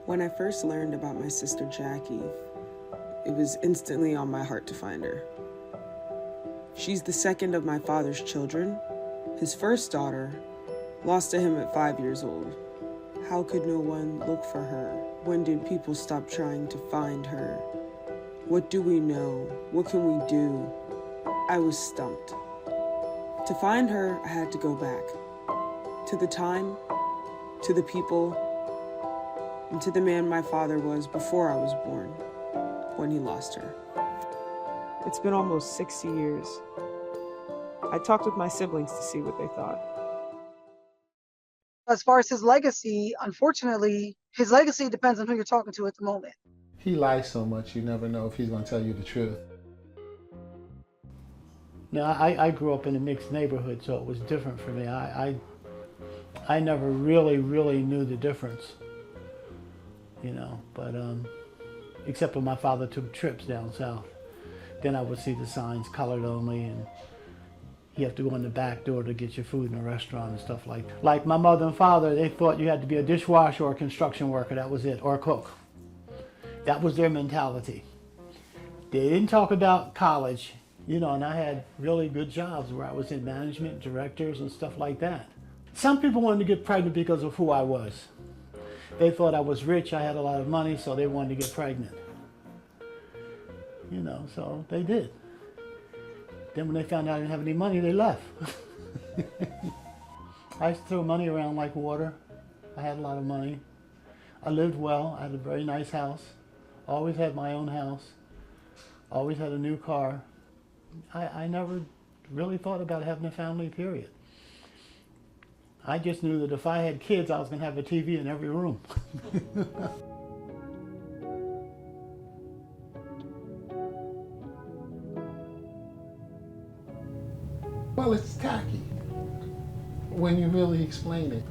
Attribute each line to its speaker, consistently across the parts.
Speaker 1: When I first learned about my sister Jackie, it was instantly on my heart to find her. She's the second of my father's children. His first daughter, lost to him at 5 years old. How could no one look for her? When did people stop trying to find her? What do we know? What can we do? I was stumped. To find her, I had to go back. To the time, to the people, and to the man my father was before I was born, when he lost her. It's been almost 60 years. I talked with my siblings to see what they thought.
Speaker 2: As far as his legacy, unfortunately, his legacy depends on who you're talking to at the moment.
Speaker 3: He lies so much, you never know if he's going to tell you the truth.
Speaker 4: Now, I grew up in a mixed neighborhood, so it was different for me. I never really knew the difference, you know, but except when my father took trips down south. Then I would see the signs, colored only, and you have to go in the back door to get your food in a restaurant and stuff like that. Like my mother and father, they thought you had to be a dishwasher or a construction worker, that was it, or a cook. That was their mentality. They didn't talk about college, you know, and I had really good jobs where I was in management, directors, and stuff like that. Some people wanted to get pregnant because of who I was. They thought I was rich, I had a lot of money, so they wanted to get pregnant. You know, so they did. Then when they found out I didn't have any money, they left. I used to throw money around like water. I had a lot of money. I lived well, I had a very nice house. Always had my own house. Always had a new car. I never really thought about having a family, period. I just knew that if I had kids, I was going to have a TV in every room.
Speaker 3: Well, it's tacky when you really explain it.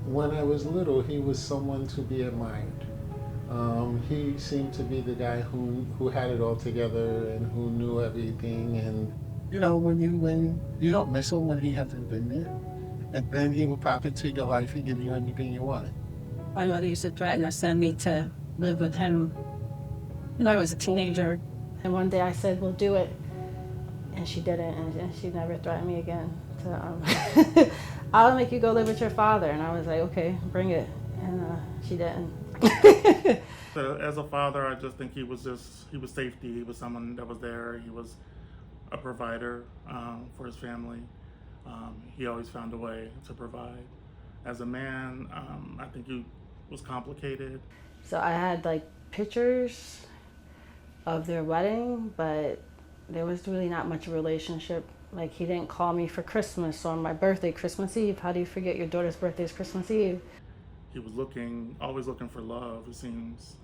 Speaker 3: When I was little, he was someone to be admired. He seemed to be the guy who had it all together and who knew everything. And
Speaker 5: you know, when you don't miss him when he hasn't been there, and then he will pop into your life and give you anything you wanted.
Speaker 6: My mother used to threaten to send me to live with him when I was a teenager.
Speaker 7: And one day I said, "We'll do it," and she didn't, and she never threatened me again. So I'll make you go live with your father, and I was like, "Okay, bring it," and she didn't.
Speaker 8: So as a father, I just think he was safety. He was someone that was there. He was a provider for his family. He always found a way to provide. As a man, I think he was complicated.
Speaker 7: So I had like pictures of their wedding, but there was really not much relationship. Like, he didn't call me for Christmas or my birthday, Christmas Eve. How do you forget your daughter's birthday is Christmas Eve?
Speaker 8: He was always looking for love, it seems,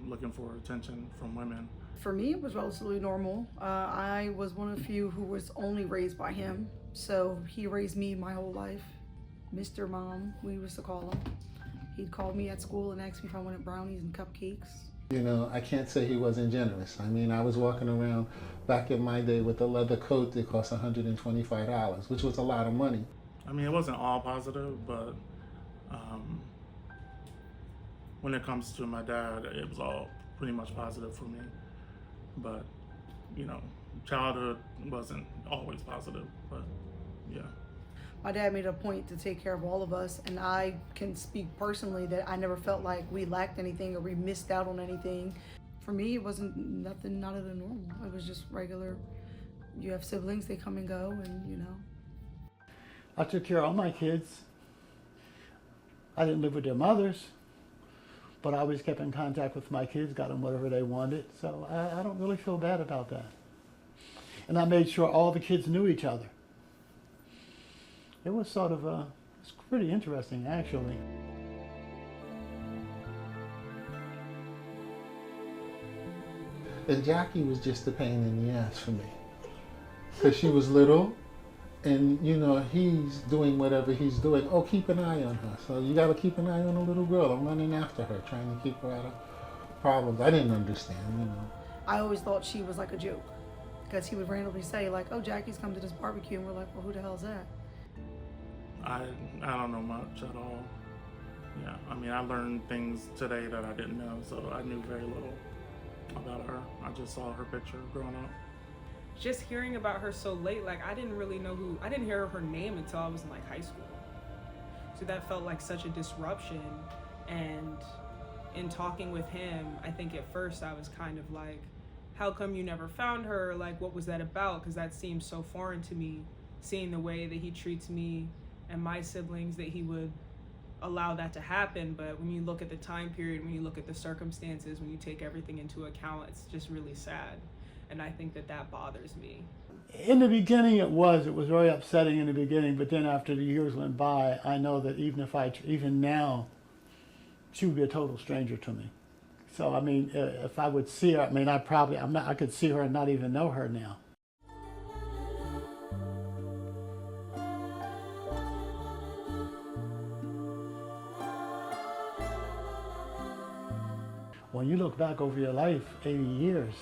Speaker 8: looking for attention from women.
Speaker 9: For me, it was relatively normal. I was one of the few who was only raised by him. So he raised me my whole life. Mr. Mom, we used to call him. He'd call me at school and ask me if I wanted brownies and cupcakes.
Speaker 3: you know, I can't say he wasn't generous. I mean, I was walking around back in my day with a leather coat that cost $125, which was a lot of money.
Speaker 8: I mean, it wasn't all positive, but when it comes to my dad, it was all pretty much positive for me. But, you know, childhood wasn't always positive, but yeah.
Speaker 9: My dad made a point to take care of all of us, and I can speak personally that I never felt like we lacked anything or we missed out on anything. For me, it wasn't nothing out of the normal. It was just regular. You have siblings, they come and go, and you know.
Speaker 4: I took care of all my kids. I didn't live with their mothers, but I always kept in contact with my kids, got them whatever they wanted. So I don't really feel bad about that. And I made sure all the kids knew each other. It was sort of it's pretty interesting, actually.
Speaker 3: And Jackie was just a pain in the ass for me. Because she was little, and you know, he's doing whatever he's doing. Oh, keep an eye on her. So you gotta keep an eye on a little girl. I'm running after her, trying to keep her out of problems. I didn't understand, you know.
Speaker 9: I always thought she was like a joke. Because he would randomly say like, oh, Jackie's come to this barbecue, and we're like, well, who the hell is that?
Speaker 8: I don't know much at all. Yeah, I mean, I learned things today that I didn't know, so I knew very little about her. I just saw her picture growing up.
Speaker 1: Just hearing about her so late, like I didn't really know I didn't hear her name until I was in like high school. So that felt like such a disruption. And in talking with him, I think at first I was kind of like, how come you never found her? Like, what was that about? Because that seems so foreign to me, seeing the way that he treats me and my siblings, that he would allow that to happen. But when you look at the time period, when you look at the circumstances, when you take everything into account, it's just really sad. And I think that that bothers me.
Speaker 4: In the beginning, it was very upsetting in the beginning, but then after the years went by, I know that even now, she would be a total stranger to me. So, I mean, if I would see her, I mean, I could see her and not even know her now. When you look back over your life, 80 years,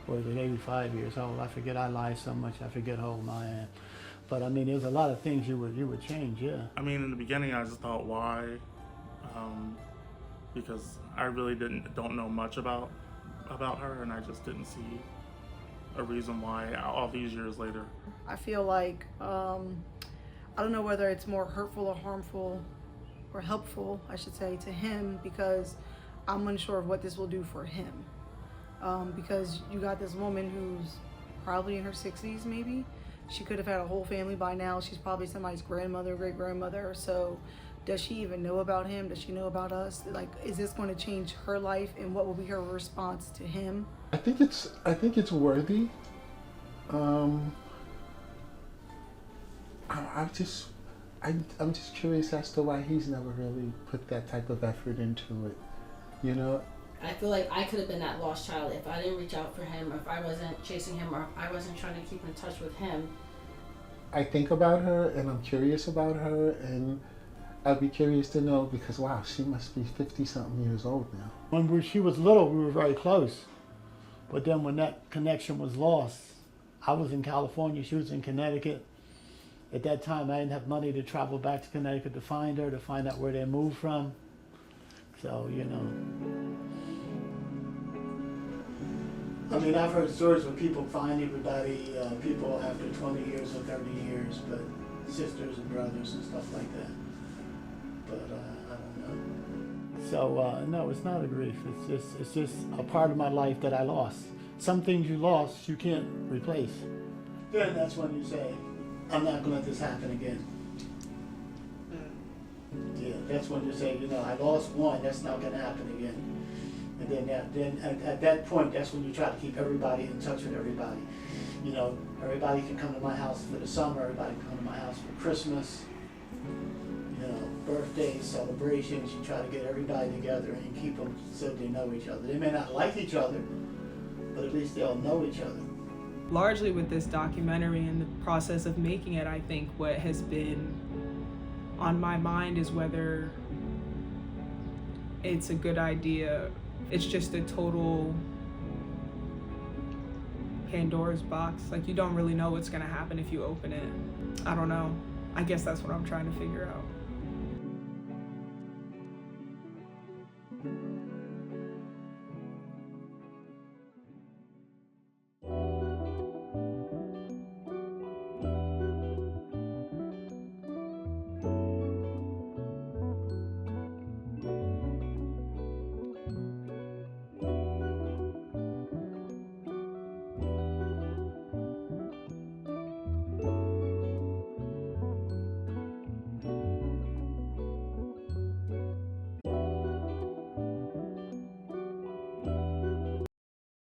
Speaker 4: or is it 85 years old? I forget, I lie so much, I forget how old I am. But I mean, there's a lot of things you would change, yeah.
Speaker 8: I mean, in the beginning, I just thought, why? Because I really don't know much about her, and I just didn't see a reason why all these years later.
Speaker 9: I feel like, I don't know whether it's more hurtful or harmful or helpful, I should say, to him, because I'm unsure of what this will do for him. Because you got this woman who's probably in her 60s, maybe. She could have had a whole family by now. She's probably somebody's grandmother, great-grandmother. So does she even know about him? Does she know about us? Like, is this going to change her life, and what will be her response to him?
Speaker 3: I think it's worthy. I'm just curious as to why he's never really put that type of effort into it. You know?
Speaker 7: I feel like I could have been that lost child if I didn't reach out for him, or if I wasn't chasing him, or if I wasn't trying to keep in touch with him.
Speaker 3: I think about her, and I'm curious about her, and I'd be curious to know, because wow, she must be 50-something years old now.
Speaker 4: When she was little, we were very close. But then when that connection was lost, I was in California, she was in Connecticut. At that time, I didn't have money to travel back to Connecticut to find her, to find out where they moved from. So, you know. I mean, I've heard stories where people find everybody, people after 20 years or 30 years, but sisters and brothers and stuff like that. But I don't know. So, no, it's not a grief. It's just a part of my life that I lost. Some things you lost, you can't replace. Then that's when you say, I'm not going to let this happen again. Yeah, that's when you say, you know, I lost one, that's not going to happen again. And then at that point, that's when you try to keep everybody in touch with everybody. You know, everybody can come to my house for the summer, everybody can come to my house for Christmas, you know, birthdays, celebrations. You try to get everybody together and keep them so they know each other. They may not like each other, but at least they'll know each other.
Speaker 1: Largely with this documentary and the process of making it, I think what has been on my mind is whether it's a good idea. It's just a total Pandora's box. Like, you don't really know what's gonna happen if you open it. I don't know. I guess that's what I'm trying to figure out.